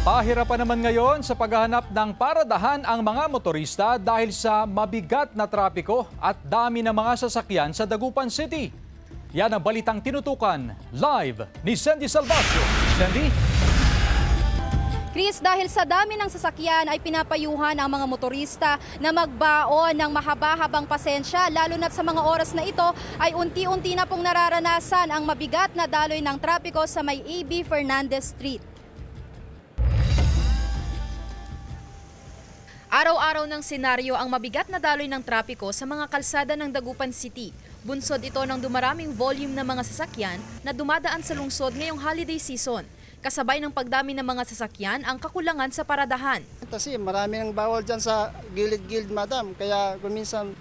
Pahirapan naman ngayon sa paghahanap ng paradahan ang mga motorista dahil sa mabigat na trapiko at dami ng mga sasakyan sa Dagupan City. Yan ang balitang tinutukan live ni Sandy Salvacio. Sandy? Chris, dahil sa dami ng sasakyan ay pinapayuhan ang mga motorista na magbaon ng mahaba-habang pasensya, lalo na sa mga oras na ito ay unti-unti na pong nararanasan ang mabigat na daloy ng trapiko sa may A.B. Fernandez Street. Araw-araw ng senaryo ang mabigat na daloy ng trapiko sa mga kalsada ng Dagupan City. Bunsod ito ng dumaraming volume ng mga sasakyan na dumadaan sa lungsod ngayong holiday season. Kasabay ng pagdami ng mga sasakyan ang kakulangan sa paradahan. Kasi marami nang bawal dyan sa gilid-gilid, madam. Kaya kuminsan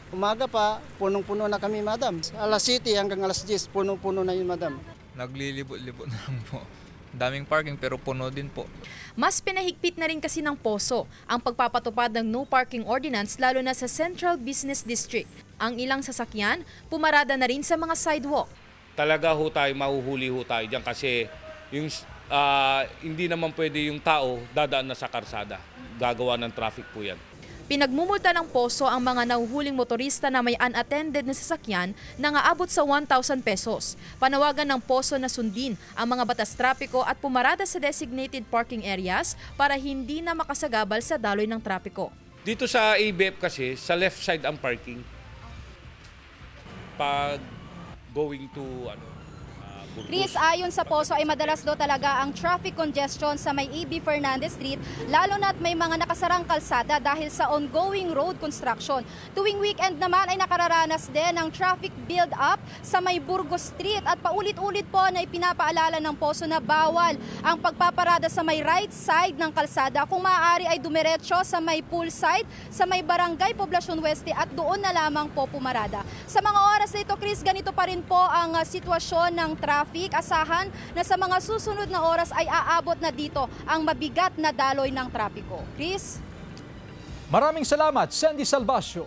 umaga pa, punong-puno na kami, madam. Alas 7 hanggang alas 10, punong-puno na yun, madam. Naglilibot-libot na lang po. Daming parking pero puno din po. Mas pinahigpit na rin kasi ng Poso ang pagpapatupad ng no parking ordinance lalo na sa Central Business District. Ang ilang sasakyan, pumarada na rin sa mga sidewalk. Talaga ho tayo, mahuhuli ho tayo dyan kasi yung, hindi naman pwede yung tao dadaan na sa karsada. Gagawa ng traffic po yan. Pinagmumulta ng Poso ang mga nahuhuling motorista na may unattended na sasakyan na aabot sa 1,000 pesos. Panawagan ng Poso na sundin ang mga batas trapiko at pumarada sa designated parking areas para hindi na makasagabal sa daloy ng trapiko. Dito sa ABF kasi, sa left side ang parking. Pag going to Chris, ayon sa Poso ay madalas daw talaga ang traffic congestion sa may A.B. Fernandez Street, lalo na't may mga nakasarang kalsada dahil sa ongoing road construction. Tuwing weekend naman ay nakararanas din ng traffic build-up sa may Burgos Street at paulit-ulit po na ipinapaalala ng Poso na bawal ang pagpaparada sa may right side ng kalsada. Kung maaari ay dumiretso sa may pool side, sa may Barangay Poblacion Oeste at doon na lamang po pumarada. Sa mga oras na ito, Chris, ganito pa rin po ang sitwasyon ng traffic. Asahan na sa mga susunod na oras ay aabot na dito ang mabigat na daloy ng trapiko. Chris? Maraming salamat, Sandy Salvacio.